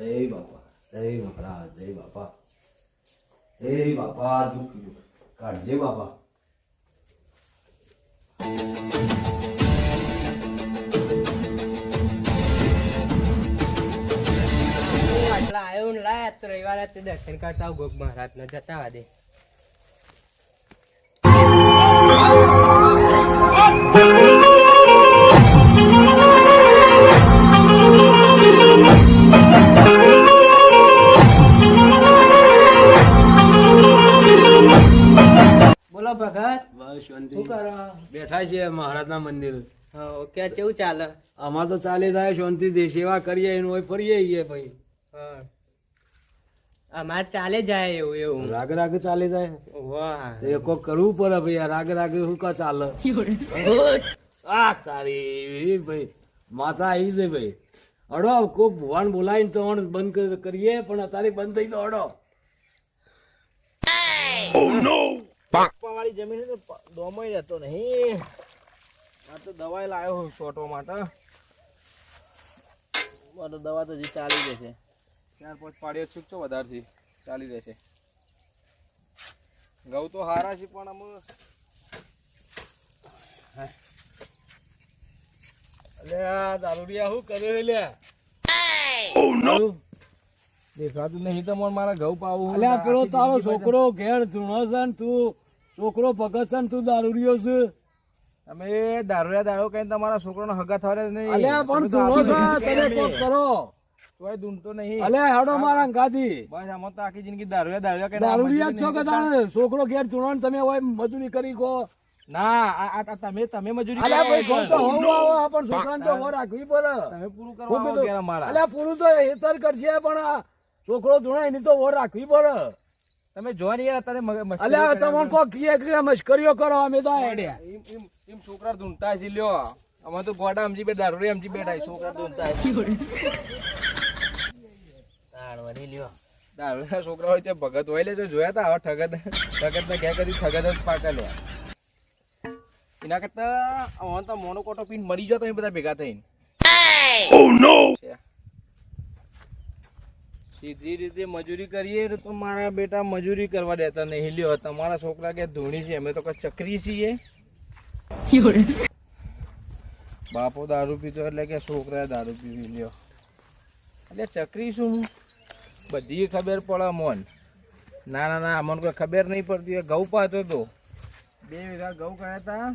જય બાપા, જય બાપા, જય બાપા, જય બાપા, દુઃખ કાઢજે બાપા. આટલા આવ્યો ને લાયા તો રવિવારે તે દર્શન કરતા આવું ગોગ મહારાજ ને જતા દે. બોલો ભગત, બસ શાંતિ. શું કરો? બેઠા છીએ મહારાજના મંદિર. હા, કે કેવું ચાલે? અમાર તો ચાલી જાય શાંતિ દે સેવા કરીએ એનું હોય ફરીએ છીએ ભાઈ. હા, અમાર ચાલે જાય એવું એવું. રાગ રાગ ચાલી જાય. વાહ, તો એ કોક કરવું પડે ભાઈ. આ રાગ રાગ શું કા ચાલે? આ તારી ભાઈ માતા આવી છે ભાઈ. અડો કોક ભગવાન બોલાવીને તો બંધ કરીએ પણ અત્યારે બંધ થઈ તો અડો. વાળી જમીન તો દોમાઈ રહેતો નહીં. આ તો દવાઈ લાવ્યો છોટો માટે. મારો દવા તો હજી ચાલી રહેશે. 4-5 પાડીઓ છૂટતો વધારથી ચાલી રહેશે. ઘઉં તો હારા છે પણ અમે અલે આ દારૂડિયા શું કર્યો લે? દેખાતું નહીં તો મારા ઘઉં પાવું. અલ્યા પેલો તારો છોકરો ઘેર ધૂણો છે ને તું છોકરો ભગત છે ને તું દારૂડિયો છે. તમે દારૂયા દારૂ કઈ તમારા છોકરાનો હગા થવા નહીં. અલ્યા પણ ધૂણો છે તમે કોક કરો. તોય ધૂણતો નહીં. અલ્યા હેડો મારા ગાદી. બસ આમાં તો આખી જિંદગી દારૂયા કઈ દારૂડિયા જ છો કે તાણે છોકરો ઘેર ધૂણો ને તમે હોય મજૂરી કરી કો. ના આ તમે મજૂરી અલ્યા ભાઈ ઘઉં તો હોવું આવો પણ છોકરાને તો હો રાખવી પડે. તમે પૂરું કરવા આવો ઘેર અમારા. અલ્યા પૂરું તો હેતર કરશે પણ આ છોકરો ધૂણાય એની તો હો રાખવી પડે. તમે જો ને યાર અત્યારે અલ્યા તમને કોક કીએ કે મશ્કરીઓ કરો અમે તો હેડ્યા. એમ છોકરા ધૂંઢતા છે લ્યો. અમે તો ગોડા સમજી બે દારૂ સમજી બેઠા છોકરા ધૂંઢતા દારૂ છોકરા હોય ત્યાં ભગત હોય લે જોયા તા હવે ઠગત ને ક્યાં કરી ઠગત જ પાકા લે. એના કરતા તો મોનો કોટો પીને મરી જતો એ બધા ભેગા થઈને. સીધી રીતે મજૂરી કરીએ તો મારા બેટા મજૂરી કરવા દેતા નહીં લ્યો. તમારા છોકરા કે ધૂણી છે અમે તો કઈ ચકરી છીએ. બાપો દારૂ પીતો એટલે કે છોકરા દારૂ પીવી લ્યો. એટલે ચકરી શું બધી ખબર પડે મોન. ના ના ના અમને કોઈ ખબર નહીં પડતી. ઘઉં પાતો હતો 2 વીઘા ઘઉં કર્યા હતા.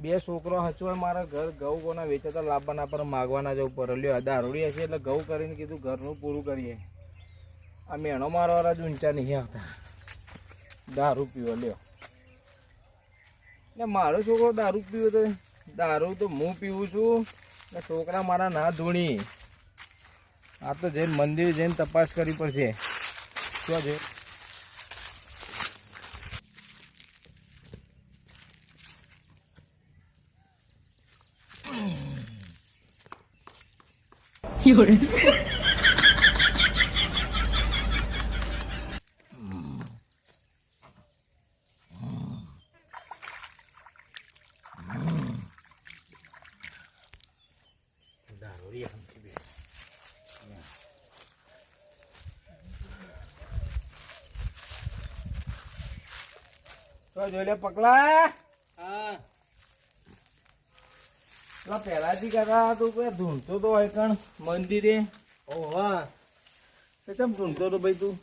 2 છોકરો હચવાય મારા ઘર ઘઉં કોના વેચાતા લાવવાના પર માગવાના જવું પડે લ્યો. દારૂડી હશે એટલે ઘઉં કરીને કીધું ઘરનું પૂરું કરીએ. આ મેણો મારવાળા જ ઊંચા નહીં આવતા. દારૂ પીવો લ્યો. એટલે મારો છોકરો દારૂ પીવો તો દારૂ તો હું પીવું છું ને છોકરા મારા ના ધૂણી. આ તો જઈને મંદિર જઈને તપાસ કરવી પડશે. શું છે જોઈ લે પકલા. હા, પહેલાથી કરતા તું કોઈ ધૂંઢતો તો હોય કણ મંદિરે. ઓહો, કેમ ધૂંઢતો તો ભાઈ તું?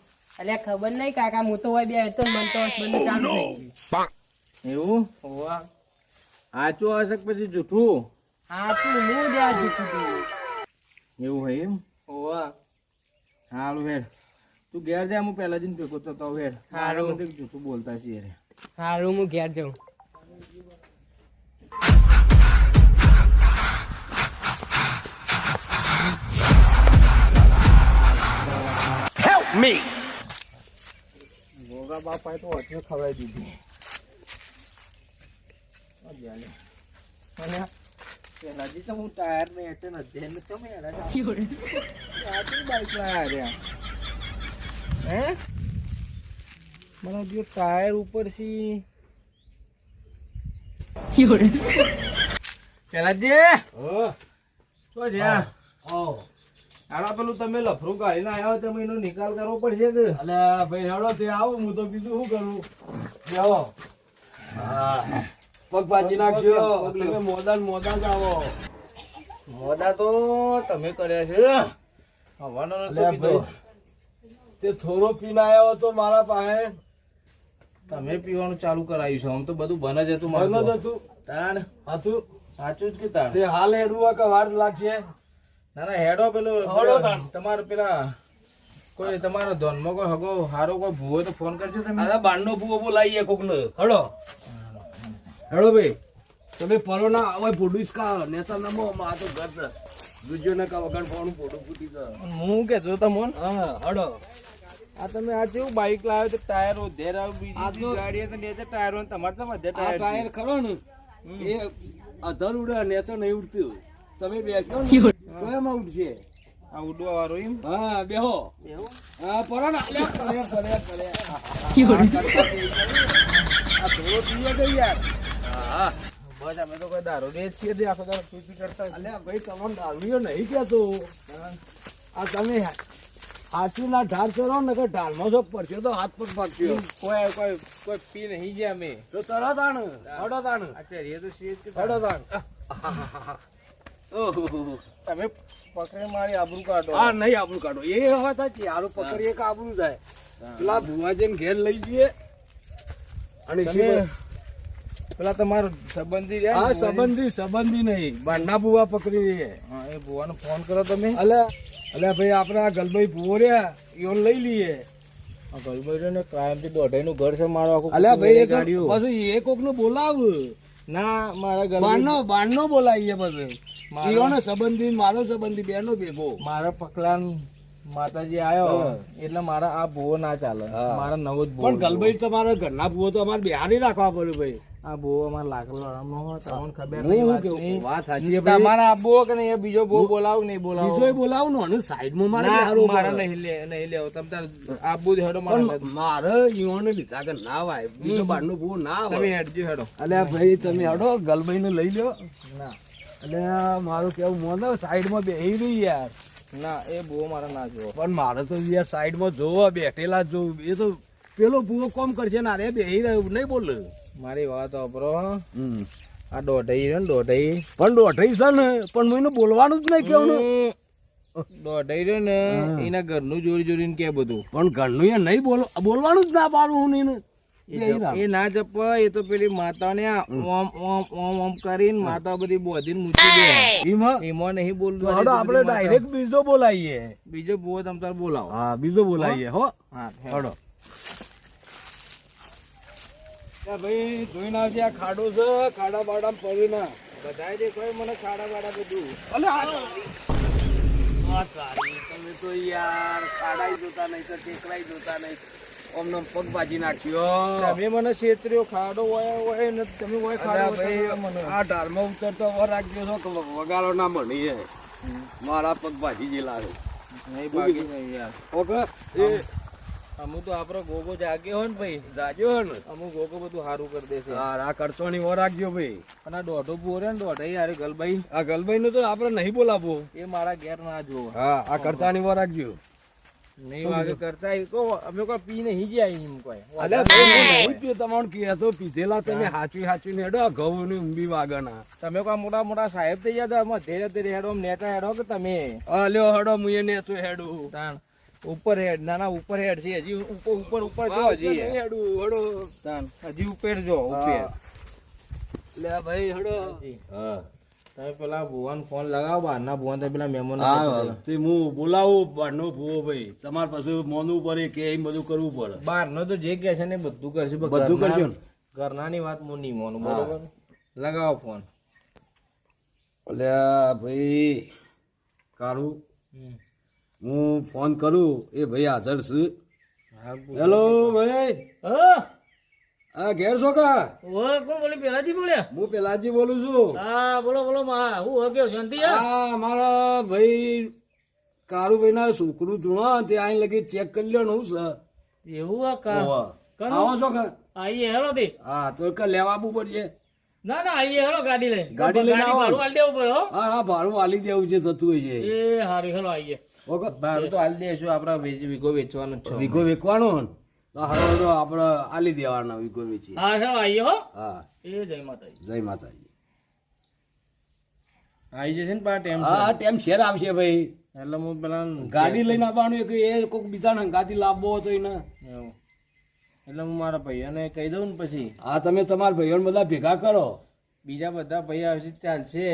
અલ્યા ખબર નહીં કાકા, હું તો હોય બે તો મન તો બંને ચાલુ થઈ ગયું. એવું ઓહો, સાચું હશે કે પછી જૂઠું? હા તું હું દે જૂઠું તું. એવું હોય એમ? ઓહો, સારું હેડ તું ઘેર જા. હું પહેલા જઈને ભેગો થતો હેડ. સારું. જૂઠું બોલતા છીએ રે. સારું હું ઘેર જાઉં. ગોગા બાપાએ તો હથે ખવડાવી દીધી. પહેલાથી તો હું ટાયર ને એટલે નથી તો મેં બાઈક લાયા હે મને જો ટાયર ઉપર થી પેલા જે હા શું છે? આડા પેલું તમે લફરું કાઢીને આવ્યા હોય તમે એનો નિકાલ કરવો પડશે કે અલે ભાઈ હેડો તે આવું હું તો બીજું શું કરું બેહો હા પગ ભાજી નાખજો તમે મોદા જ આવો મોડા તો તમે કર્યા છે હવાનો નતો અલે કીધો ભાઈ તે થોડો પીને આવ્યો હતો મારા પાસે તમે પીવાનું ચાલુ કરાવ્યું છે આમ તો બધું બન જ હતું મારું બંધ જ તો. હતું તાણ હતું સાચું જ કે તાણ તે હાલ હેડવું કે વાર લાગશે ના ના હેડો પેલું હેડો તાણ. તમારે પેલા કોઈ તમારો ધોનમાં કોઈ હગો હારો કોઈ ભૂવો તો ફોન કરજો તમે અરે બાંડનો ભૂવો બોલાવીએ કોક ને હેડો હેડો ભાઈ તમે પરો ના આવે પોડુસ કા નેતા નમો આ તો ઘર છે દૂજો ને કા વગર ફોન પોડું ફૂટી ગયો હું કે જો તમોન હા હેડો આ તમે આ જેવું બાઈક લાવ્યો તો ટાયરો ધેર આવ બીજી આ તો- ગાડી તો નેચે ટાયરો ને તમારે તો બધે આ ટાયર ટાયર ખરો ને એ અધર ઉડે નેચો નહીં ઉડતું તમે બેસો ને તો એમાં ઉડશે આ ઉડવા વાળો એમ હા બેહો એવું હા પરો ના અલ્યા પડે આ ધોળો પીએ ગઈ યાર હા બસ અમે તો કોઈ દારૂ રે છીએ તે આખો દાડો પી કરતા હોય. અલ્યા ભાઈ તમને દારૂડિયો નહીં કહેતો આ તમે હાચી ના ઢાર ચરો ને કે ઢારમાં જો પડશે તો હાથ પગ ભાગશે કોઈ કોઈ કોઈ પી નહીં ગયા અમે તો તરત આણ હડો તાણ અત્યારે એ તો છીએ જ કે હડો તાણ ઓહો તમે પકડી મારી આબરૂ કાઢો આ નહીં આબરૂ કાઢો એ હવે થાય યારું પકડીએ કે આબરૂ થાય પેલા ભુવાજીને ઘેર લઈ જઈએ અને તમે પેલા તમારો સંબંધી રહ્યા હા ને, સંબંધી નહીં બાંડા ભુવા પકડી લઈએ હા એ ભુવાનો ફોન કરો તમે અલ્યા ભાઈ આપડા ગલભાઈ ભુવો રહ્યા ઈઓને લઈ લઈએ આ ગલભાઈ ને કાયમથી દોઢાઈનું ઘર છે મારો આખું અલ્યા ભાઈ એ તો ગાડીઓ પછી એ કોક નું બોલાવ ના મારા ગલભાઈ બાંડનો બોલાવીએ પછી મારો- ઈઓનો સંબંધી મારો સંબંધી બેનો ભેગો મારા પકલાન માતાજી આવ્યો એટલે મારા આ ભૂવો ના ચાલે હા. મારા નવો જ પણ ભૂવો ગલભાઈ તમારા ઘરના ભુવો તો અમારે બિહારી રાખવા પડે ભાઈ આ ભૂવો અમારે લાકડો આરામનો હોય તમને ખબર હું નહીં શું વાત કહું? નહીં. વાત સાચી છે ભાઈ. તમારે આબો કે નહીં એ બીજો ભૂવો બોલાવું નહીં બોલાવો બીજોય બોલાવું ને અને સાઈડમાં મારે ના, બિહારવું મારે પડે. નહીં લેવો તમે તાર આબુ જ હેડો મારા પણ મારે ઈઓને લીધા કે ના વાય બીજો બારનો ભુવો ના તમે આવે હેડજો હેડો અલ્યા ભાઈ તમે હડો ગલભાઈ ને લઈ લ્યો ના એટલે મારું કેવું મોને સાઈડમાં બેહી રહી યાર ના એ ભૂવો મારે ના જોવો પણ મારે તો યાર સાઈડમાં જોવા બેઠેલા જ જોવું એ તો પેલો ભૂવો કોમ કરશે ને અરે બેહી રહ્યું નહીં બોલ મારી વાત વાપરો આ દોઢઈ છે ને દોઢઈ પણ દોઢઈ છે ને પણ હું એને બોલવાનું જ નહીં કેવું ને દોઢઈ રહ્યો ને એના ઘરનું જોડી જોડીને કે બધું પણ ઘરનું એ નહીં બોલવાનું જ ના પાડું હું એને એ ના જપ એ તો પેલી માતાને આ ઓમ ઓમ ઓમ ઓમ કરીને માતા બધી બોધીને મૂકી દે એમાં નહીં બોલતું હડો આપણે ડાયરેક્ટ બીજો બોલાવીએ બીજો બહુ તમ તાર બોલાવો હા બીજો બોલાવીએ હો હા હડો ભાઈ જોઈને આવજે આ ખાડો છે ખાડા બાડા પડી ના બધાય દેખાય મને ખાડા બાડા બધું અલે તમે તો યાર ખાડાઈ જોતા નહીં તો ટેકરાઈ જોતા નહીં ઓમને પગ ભાજી નાખ્યો તમે મને છેતર્યો ખાડો હોય ને તમે હોય ખાડો અલ્યા ભાઈ હોય મને આ ઢાળમાં ઉતરતો વર રાખ્યો છો કે વગાડો ના મળી મારા પગ ભાજી જેલા છે નહીં બાકી નહીં યાર ઓકે એ અમુક તો આપડો ગોગો જાગ્યો હોય ને ભાઈ જાજો ને અમુક ગોગો બધું સારું કરી દેશે હા આ કરચોની વર રાખજો ભાઈ અને આ દોઢો પૂરો ને દોઢે યાર ગલભાઈ આ ગલભાઈ નું તો આપડે નહીં બોલાવવું એ મારા ઘેર ના જોવો હા આ કરતાની વર રાખજો નહીં વાગે કરતા એ કહો અમે કોઈ પી નહીં જાય એમ કોઈ અલ્યા ભાઈ હું નહીં પીયો તમારે કહેતો પીધેલા તમે હાચી ને હેડો આ ઘઉં ની ઊંબી વાગના તમે કોઈ મોટા મોટા સાહેબ થઈ ગયા મધ્ય જતી હેડો નેતા હેડો કે તમે અલ્યો હેડો મુએ ને તો હેડું તાણ ઉપર હેડ ના ના ઉપર હેડ છે હજી ઉપર ઉપર ઉપર જો હજી હેડું હેડો તાણ હજી ઉપર જો ઉપર લે ભાઈ હેડો હા તમે પેલા ભુવન ફોન લગાવો બહારના ભુવન તમે પેલા મહેમાન હા તે હું બોલાવું બારનો ભૂવો ભાઈ તમારે પાછું મોનવું પડે કે એમ બધું કરવું પડે બહાર નો તો જે કે છે ને બધું કરશે પણ બધું ઘરના- કરજો ને. ઘરનાની વાત હું નહીં માનું બરોબર લગાવો ફોન અલ્યા ભાઈ કારું હમ. હું ફોન કરું એ ભાઈ હાજર છે હા, હેલો ભાઈ હા ઘેર છો કા કોણ બોલે પેલાજી બોલ્યા હું પેલાજી બોલું છું હા બોલો બોલો માં હું હગ્યો શાંતિ આ મારા ભાઈ કારુભાઈ ના છોકરું ધૂણો તે અહીં લગી ચેક કરી લ્યો ને હું સર એવું આ કા આવો છો કા આઈએ હેલો તે હા તો કે લેવા આવવું પડશે ના ના આઈએ હેલો ગાડી લઈને ગાડી લઈને આવો. ભાડું આલી દેવું પડે હો હા હા ભાડું આલી દેવું છે થતું હોય છે એ હારું હેલો આઈએ ઓકે ભાડું તો હાલ દેશું આપણે વીઘો વેચવાનો જ છે વીઘો વેચવાનો ને તો હવે આપણે આલી દેવાના વીઘો વેચી. હા ચાલો આવીએ હો. હા એ જય માતાજી. જય માતાજી. આવી જશે ને પા ટેમ હા ટેમ શેર આવશે ભાઈ. એટલે હું પેલા ગાડી લઈને આવવાનું કે એ કોઈક બીજાને ગાડી લાવવો હતો એને. એવું. એટલે હું મારા ભાઈઓને કહી દઉં ને પછી હા તમે તમારા ભાઈઓને બધા ભેગા કરો. બીજા બધા ભાઈ આવશે ચાલશે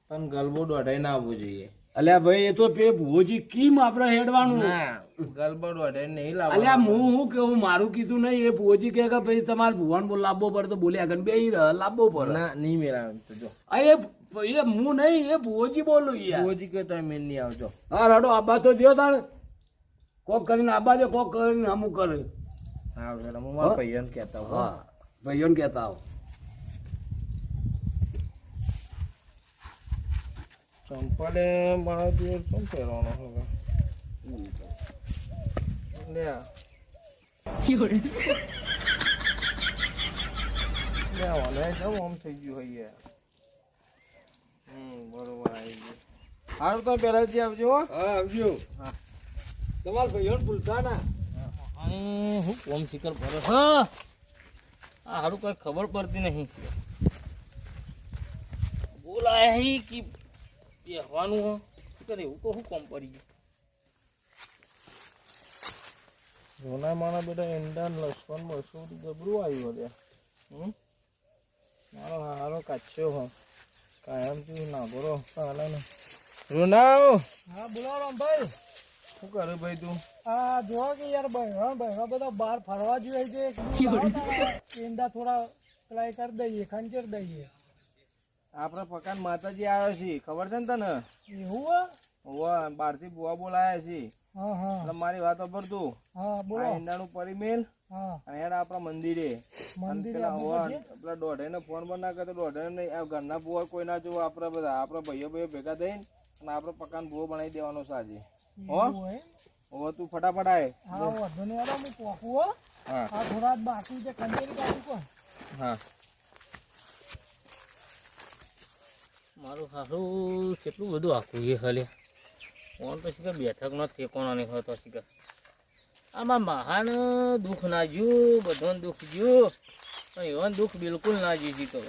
પણ ગલબો દોઢાઈ ના આવવું જોઈએ. અલ્યા ભાઈ એ તો પે ભુવોજી કેમ આપણે હેડવાનું. ના ગલબો દોઢાઈ નહીં અલ્યા લાવવાનું. હું કેવું મારું કીધું નહીં એ ભુવોજી કહે કે ભાઈ તમારે ભુવાન બોલ લાવવો પડે તો બોલ્યા આગળ બે લાવવો પડે. ના નહીં મેળા તો જો આ એ હું નહીં એ ભુવોજી બોલું યાર. રોજી કે તમે મેન નહીં આવજો. હા રડો આબા તો દ્યો તાણ કોક કરીને આબા દે કોક કરીને અમુક કરે. હા એટલે હું મારા ભાઈઓને કહેતા હોઉં. હા ભાઈઓને કહેતા આવો. ચંપલે મારા જોડે શું પહેરવાનો હવે લે આ. લે આવો, લે જાઓ, આમ થઈ ગયું હોય યાર. બરોબર આવી ગયું. હારું તો પહેલાથી આવજો હો. હા આવજો. હા. તમારા ભાઈઓને ભૂલતા ના. હું કોમ શિકર ભરો હા આ હારું કઈ ખબર પડતી નહીં છે. બોલાય હી કે બેહવાનું હો શિકર એવું તો શું કોમ પડી ગયું. જોના માના બેટા ઈંડા ને લસણ બસું ગબરું આવ્યું હતું. મારો હારો કાચ્યો હો કાયમ તું ના બોલો ચાલે ને. રોનાવ હા બોલો રામભાઈ. શું કરે ભાઈ તું? આ જોવા કે યાર ભાઈ બધા બહાર ફરવા જોઈએ છે. ઈંડા થોડા ટ્રાય કરી દઈએ ખંચેર દઈએ. આપડે પકાન માતાજી આવ્યા છીએ ખબર છે ને તને? એવું હોવા બહારથી બુવા બોલાયા છીએ. હા હા એટલે મારી વાત ખબર તું હા બોલો. આ ઈંડાનું પરિમેલ હા અને હેડ આપણા મંદિરે મંદિરે પેલા હોવા પેલા દોઢાઈને ફોન પર ના કરતો દોઢાઈને નહીં ઘરના બુવા કોઈ ના જોવો આપણે બધા આપણા ભાઈઓ ભેગા થઈને અને આપણે પકાન બુવો બનાવી દેવાનો સાજે. હો એવું હોય. હવે તું ફટાફટ આય. હા વાંધો નહીં યાર હું પોકું હો. હા આ થોડા બાકી છે ખંચેરી કાઢું કો. હા મારું હારું કેટલું બધું આખું એ હલે કોણ તો શીખર બેઠકનો ઠેકોણો નહીં હોતો શીખર. આમાં મહાન દુઃખ ના જ્યું બધાને દુઃખ જ્યું પણ એવા દુઃખ બિલકુલ ના જ્યું શીખર.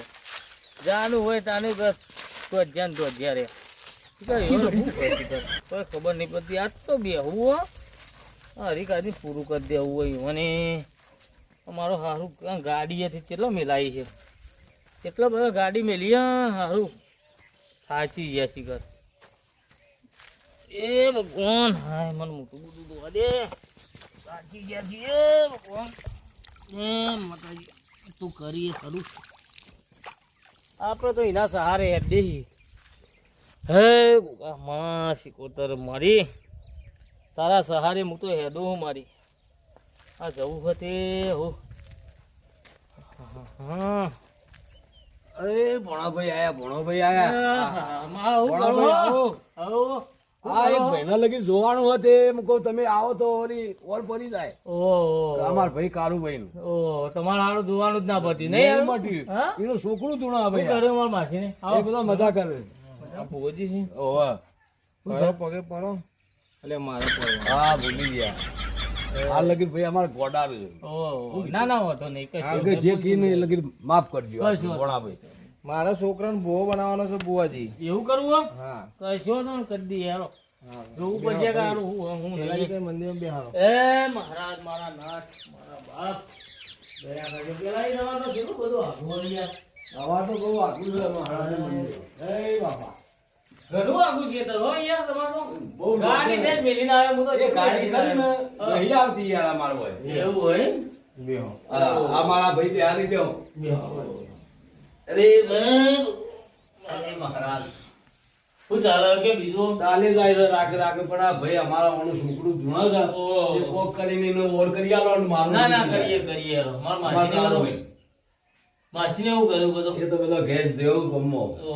જાનું હોય તાનું તો ધ્યાન તો જ્યારે શીખર એવા શું કરે શીખર કોઈ ખબર નહીં પડતી. આજ તો બેહવું હો હરીકાથી પૂરું કરી દેવું હોય મને. અમારો હારું ગાડીએથી કેટલો મેલાઈ છે કેટલો બધો ગાડી મેલી હારું સાચી ગયા શીખર. એ ભગવાન હાય મને મોટું બધું દોવા દે સાચી ગયા છે એ ભગવાન. એ માતાજી તું કરીએ ખરું આપણે તો એના સહારે હેડ દે. હે માં શીકોતર મારી તારા સહારે હું તો હેડો હું મારી. આ જવું હતે હો. હા અરે ભોણાભાઈ આયા ભોણાભાઈ આયા. ભોણાભાઈ આવો. આ એક ભાઈના લગી જોવાનું હતું એમ કહું તમે આવો તો ઓલી ઓર પડી જાય. અમાર ભાઈ કાળુભાઈ નું તમારે હારું જોવાનું જ ના પડતી નહીં એનું છોકરું તું ભાઈ મારા માસી ને એ બધા મજા કરે. ભોજી છે ઓવા પગે પડો એટલે મારે પડવા. હા ભૂલી ગયા. આ લગી ભાઈ અમારે ગોડા છે. ના ના હોતો નહીં કે જે કી ને લગી માફ કરજો ભોણાભાઈ. મારા છોકરાને ભૂવો બનાવવાનો છે બુવાજી. એવું કરવું હા કશો તો કરી દઈએ યારો જોવું પડશે કે હારું હું મંદિરમાં બેહાડો. એ મહારાજ મારા નાથ મારા બાપ દયા કરજો. પેલા એ જવા તો કેટલું બધું આઘું યાર. આવા તો બહુ આખું છે મહારાજનું મંદિર. એ બાપા ઘણું આઘું છે તો હો યાર તમારું ગાડી ને મેલીને આવે હું તો એ ગાડી કરીને નહીં આવતી યાર અમાર હોય. એવું હોય બેહો. આ મારા ભાઈ બિહારી ગયો. અરે મહારાજ શું ચાલે કે બીજું ચાલે જાય છે રાગે રાગે પણ આ ભાઈ અમારા ઓનું છોકરું જૂના છે ઓહો. એ કોક કરીને એને ઓર કરી આલો ને મારું ના ના નીકળી કરીએ જાય. કરીએ યાર મારા અમારા માસીને કાળુભાઈ. માસીને એવું કર્યું બધું એ તો બધો ગેસ દેવું ગમો. ઓ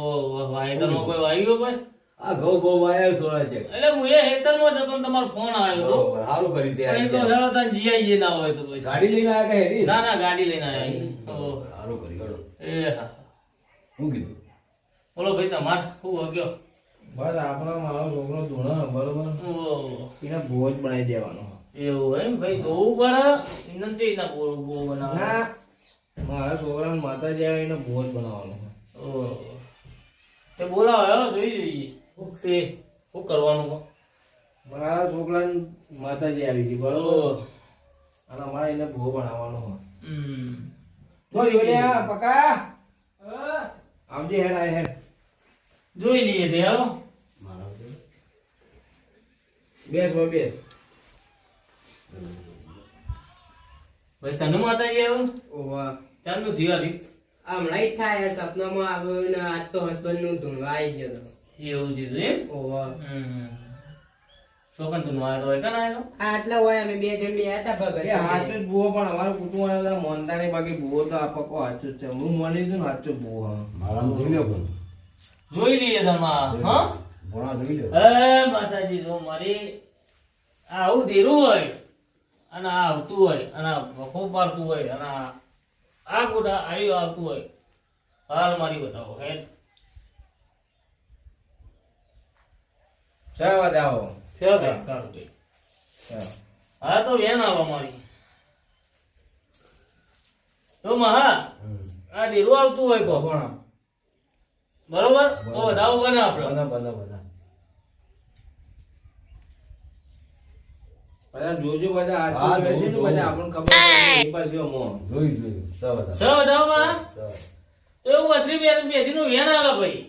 વાયદરમાં કોઈ વાગ્યો ભાઈ આ ઘઉં બહુ વાયા થોડા છે. એટલે હું એ હેતરમાં જતો ને તમારો ફોન આવ્યો હતો બરોબર, સારું કરી તે પણ એ તો હેડો તને જીઆઈએ ના હોય તો પછી ગાડી લઈને આયા કે હેડી? ના ના ગાડી લઈને આવ્યા ઓ સારું કરી હેડો. એ હા શું કીધું? બોલો ભાઈ તમારે શું હો ગયો બસ આપણા મારો છોકરો ધૂણો બરોબર ઓહો. એને ભોજ બનાવી દેવાનો એવું એમ ભાઈ જોવું પડે એમને તે ના બો બનાવે ના મારા છોકરાને માતાજી આવે એને ભોજ બનાવવાનો ઓહો. તે બોલાવો હેલો જોઈ જોઈએ તે શું કરવાનું છે? મારા છોકરાને માતાજી આવી ગઈ બરોબર ઓહો. અને અમારે એને ભો બનાવવાનો હમ. હોય પકા આવજે હેડ આય હેડ જોઈ લઈએ તે હેલો બેસ હોય બેસ ભાઈ તને માતાજી આવ્યું ઓવા ચાલુ થયું હતી હમણાં જ થાય સપનામાં આવ્યું ને આજ તો હસબન્ડ નું ધૂણવા આવી ગયો હતો. એવું થયું એમ ઓવા ચોકન તું આવ્યો હોય કાન આવ્યો આટલા હોય અમે બે જણ બે હતા ભગત એ હાચું જ બુઓ પણ અમારું કુટુંબ વાળા બધા માનતા નહીં બાકી બુઓ તો આ પક્કો હાચું જ છે હું માની છું ને હાચું બુઓ હા મારા જોઈ લો પણ જોઈ લઈએ તમે હા ભણા જોઈ લો એ માતાજી જો મારી આ આવું ધીરું હોય અને આ આવતું હોય અને આ વખો પાડતું હોય અને આ ગોડા આવ્યું આવતું હોય હાલ મારી બતાવો હે શા જાઓ છે કે કારું કઈ હા તો વેન આવો મારી તો મહા આ ધીરું આવતું હોય કો ભણા બરોબર તો વધાવો બને આપણે બધા બધા બધા જોજો બધા હા, હાચું કહે છે ને જોઉં, બધા આપણને ખબર પડે એ પાછું અમો જોઈ સૌ બધા સ વધાવો માં તો એવું બત્રી બેથી નું વેન આવે ભાઈ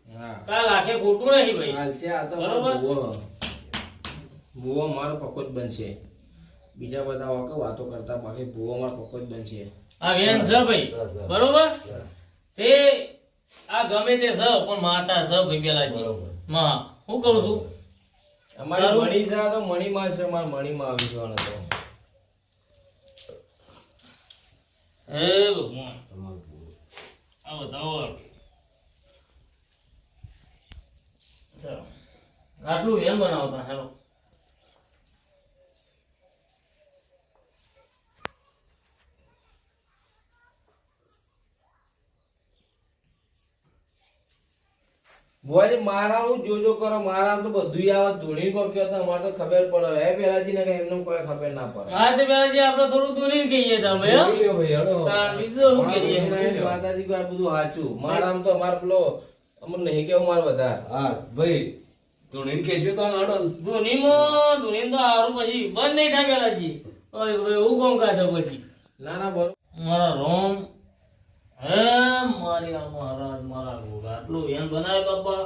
હા કાલ આખે ખોટું નહીં ભાઈ હાલ છે આ તો બરોબર. બુઓ બુઓ મારો પક્કો જ બનશે બીજા બધા વાતો વાતો કરતા બાકી બુઓ મારો પક્કો જ બનશે આ વેન છે ભાઈ બરોબર તે આ ગમે તે છે પણ માતા છે ભાઈ પેલાજી બરોબર. માં હું કહું છું અમારી તારું- મણી છે આ તો મણીમાં છે મારા મણીમાં આવી જવાનો તો હે ભગવાન આ બતાવો ચાલો આટલું વેન બનાવતા હેલો ભુવાજી મારા હું જોજો કરો મારા તો બધું આવે ધૂણી કો કયો તો અમારે તો ખબર પડે હે પેલાજી ને કઈ એમને કોઈ ખબર ના પડે હા તે પેલાજી આપણે થોડું દૂરી કહીએ તમે હો? જોઈ લો ભાઈ હેડો તાર બીજું શું કરીએ માતાજી કોઈ આ બધું સાચું મારા આમ તો અમારે પેલો અમને નહીં કેવું મારે વધારે હા ભાઈ ધૂણીને કહેજો તો હેડો ને. ધૂનીમાં ધૂની તો હારું પછી બંધ નહીં થાય પેલાજી ઓય એવું કોમ કાઢો પછી ના ના બરોબર મારા રોમ હે મારી આ મહારાજ મારા ઘોડા આટલું વેન બનાવે બાપા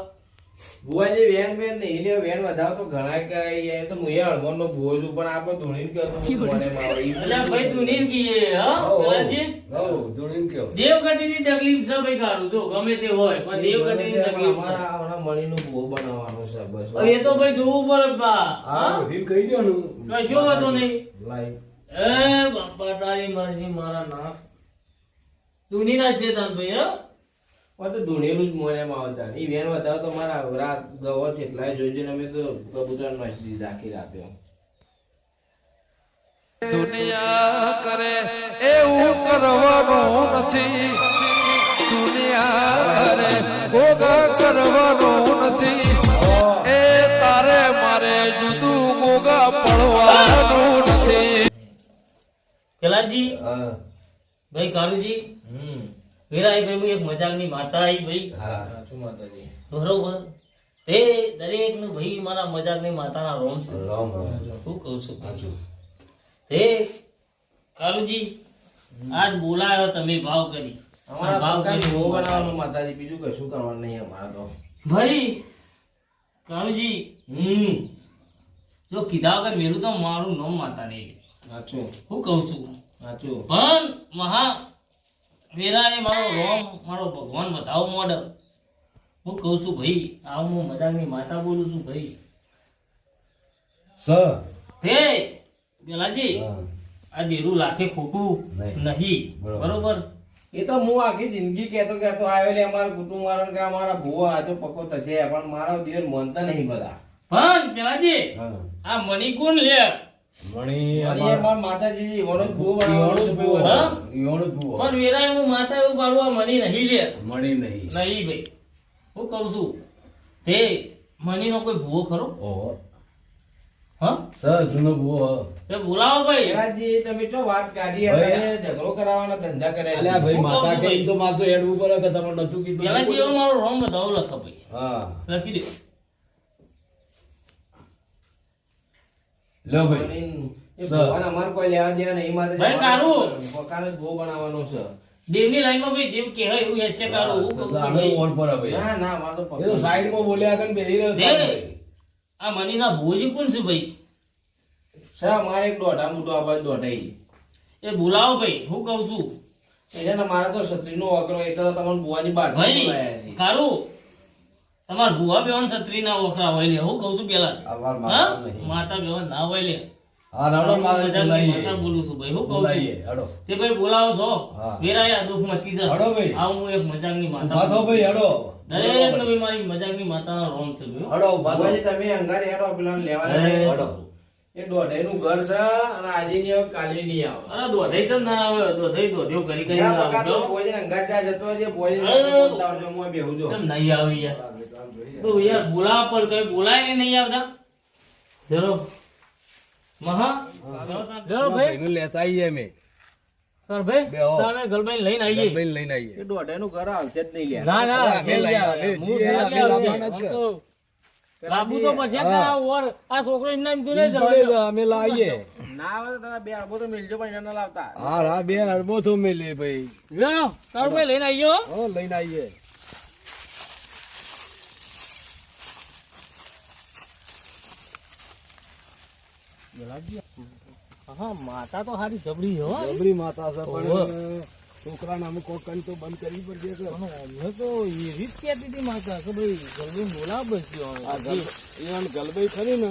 ભુવાજી વેન વેન નહીં લે વેન વધારે તો ઘણા કરાય એ તો હું એ હળમોન નો ભુવો છું પણ આપણે ધૂણી કયો તો મને માં એટલે ભાઈ ધૂની કીએ હા હો, હો. પેલાજી હો, ધૂણીને કહો. દેવગતિની તકલીફ છે ભાઈ કારું જો ગમે તે હોય પણ દેવગતિની તકલીફ છે અમારા હમણાં મણીનું ભુવો બનાવવાનું છે બસ હવે એ તો ભાઈ જોવું પડે બા હા હા રીત કહી દો ને કશો વાંધો નહીં લાઈ એ બાપા તારી મરજી મારા નાક ધૂની ના છે તન ભાઈ હા તો ધૂણેલું જ મોયામાં આવતા એ વેન વધારે તો મારા રાત ગવો એટલાય જોઈજો ને અમે તો કબૂતર નાખી દીધા આખી રાતે દુનિયા કરે એવું કરવાનું નથી દુનિયા કરે ગોગા કરવાનું નથી એ તારે મારે જુદું ગોગા પડવાનું નથી પેલાજી હા ભાઈ કારુજી વીરાઈ ભાઈ એક મજાકની માતા આવી ભાઈ હા સાચું માતાજી બરોબર તે દરેક નું ભાઈ મારા મજાકની માતાના રોમ છે રામ રામ શું કહું છું સાચું તે કારુજી આજ બોલાયો તમે ભાવ કરી અમારા ભાવ પક્કા કરી ભુવો બનાવવાનું માતાજી બીજું કશું કરવાનું નહીં અમારા તો ભાઈ કારુજી જો કીધા વગર મેલું તો મારું નામ માતા નહીં સાચું હું કહું છું સાચું પણ મહા વેરાએ મારો રોમ મારો ભગવાન બતાવો મોડલ હું કહું છું ભાઈ આ હું મજાકની માતા બોલું છું ભાઈ સ તે પેલાજી હા. આ દેરું લાખે ખોટું નહીં બરોબર. બરોબર એ તો હું આખી જિંદગી કહેતો કહેતો આવ્યો ને અમારા કુટુંબ વાળાને કે અમારા ભુવો આજો પક્કો થશે પણ મારા દિવસ માનતા નહીં બધા પણ પેલાજી હા આ મણિકુંડ લે મણી અને એ મારા માતાજી વનો જ ભુવો બનાવવાનો છે ભુવો. હા? ઈવોનું ભૂવો. પણ વેરાએ હું માતા એવું પાડું આ મણી નહીં લે મણી નહીં નહીં ભાઈ હું કહું છું તે મનીનો કોઈ ભૂવો ખરો ઓહો હા સર જૂનો બુઓ એ બોલાવો ભાઈ પેલાજી તમે જો વાત કાઢી ભાઈ, તમે ઝઘડો કરાવવાના ધંધા કરે છે. અલ્યા ભાઈ હું માતા કહું કે છું એમ તો માથું હેડવું પડે કે તમારે નતું કીધું પેલા જેવો મારો રોમ બતાવો લખો ભાઈ હા લખી દે લો ભાઈ અને એ ભગવાન અમારે કોઈ લેવા દેવા નહીં મારે ભાઈ, કારું. મકાન જ બહુ બનાવવાનો છે. દેવની લાઈનમાં ભાઈ દેવ કહેવાય એવું હેચે કાઢો હું કહું છું આનો ભાઈ. ઓર પર ભાઈ ના ના મારે તો એ તો પકડ. સાઈડમાં બોલ્યા આગળ બેહી રહ્યો દે. થાય ભાઈ. આ મનીના ભોજી કોણ છે ભાઈ સા મારે એક દોઢા મોટો આ બાજુ દોઢાઈ. એ બોલાવો ભાઈ હું કહું છું એને ને મારે તો છત્રીનો વગરો એટલે તો તમને બુવાની બાજુ ભાઈ બોલાયા છે. કારું તમાર ભુવા બેવાન છત્રી ના વખરા હોય લે હું કહું છું પેલા આ વાર હા માતા નહીં. માતા બેવાન ના હોય લે હા રડો મારે મજાકની બોલાઈએ માતા બોલું છું ભાઈ હું કહું બોલાઈએ છું હડો તે ભાઈ બોલાવો છો હા. વેરાયા દુઃખ મતી જા હળો ભાઈ. આવું હું એક મજાકની ઉભા માતા થો ભાઈ હડો દરેક ને ભાઈ મારી મજાકની માતાનો રોમ છે ભાઈ હો. હડો ઉભા થો બુવાજી તમે અંગારે હેડો પેલાને લેવા એ, જાય. હડો એ દોઢાઈનું ઘર છે અને આજે નહીં આવે કાલે નહીં આવે. અરે દોધાઈ તો ના આવે દોધાઈ દોધ્યો કરી કરી ત્યાં ના પગાર તો આવજો બુવાજીને અંગારે ત્યાં જતો રહેજે. બુવાજીને અરે. બોલતા આવજો, હું અહીં બેહું છું. કેમ નહીં આવે યાર તો યાર બોલાવા પર કઈ બોલાય ને નહીં આવતા ચલો મહા ચલો ભાઈ ભાઈનું લેતા આવીએ અમે સર ભાઈ બેહો. તમે ગલભાઈ લઈને આવીએ ભાઈ લઈને આવીએ એ દોઢાઈનું ઘર આવશે જ નહીં લ્યા. ના ના અમે લઈ લઈ જાઓ. આવીએ. હું છીએ, લઈ અમે આવીએ. લાવવાના જ હું તો લાંબુ તો પછી હા. કરાવું ઓર આ છોકરો એના એમ તો નહીં જોડે જવા અમે લાવીએ ના આવે તો તારા બે અરબો તો મિલજો પણ એને ના લાવતા. હા હા બે અરબો તો મેલે ભાઈ લ્યો તારું ભાઈ લઈને આવ્યો હો લઈને આવીએ હા માતા તો હારી જબરી હો જબરી માતા છે ઓહો. પણ છોકરાને અમુક કોકન તો બંધ કરવી પડશે કે પણ અમને તો એવી જ કહેતી હતી માતા કે ભાઈ જલ્દી બોલાવ બસ્યો આ ઈવન ગલબાઈ ખરી ને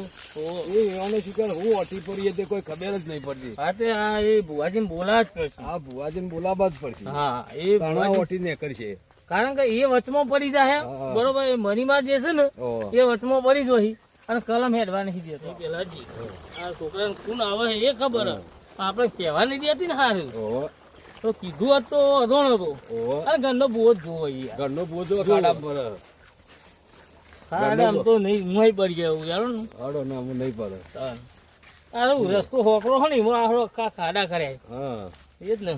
એ એવાને શું કરે હું ઓટી પડીએ તે કોઈ ખબર જ નહીં પડતી હા તે આ એ ભુવાજી બોલા જ પડશે આ ભુવાજીને બોલાવવા જ પડશે હા એ તાણા ભુવાજી- ઓટી ને કરશે કારણ કે એ વચમાં પડી જાય હા. બરોબર એ મનીમાં જે છે ને ઓહો. એ વચમાં પડી જોઈ અને કલમ હેડવા નહીં દેતો પેલાજી આ છોકરાને કોણ આવે છે એ ખબર હે. આપણે કહેવા નહીં દેતી ને હારું ઓહો તો કીધું હોત તો અધોણ હતો ઓહો અને ઘરનો બહુ જ જોવો યાર ઘરનો બોજો ખાડા પર હા આમ તો નહીં મોય પડી ગયા એવું યાર ને હાડો ના હું નહીં પડે આ રસ્તો હોકરો હોય ને એમાં આખો ખાડા કર્યા હા એ જ ને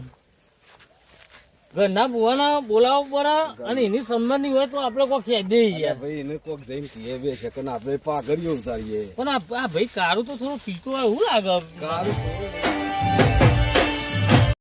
ઘરના બુવાના બોલાવો પડે અને એની સંબંધી હોય તો આપણે કોઈ ખેદ દે યાર ભાઈ એને કોક જઈને કીએ બે સેકન્ડ આપણે પાઘડીઓ ઉતારીએ પણ આ ભાઈ કારું તો થોડું પીતો હોય એવું લાગે કારું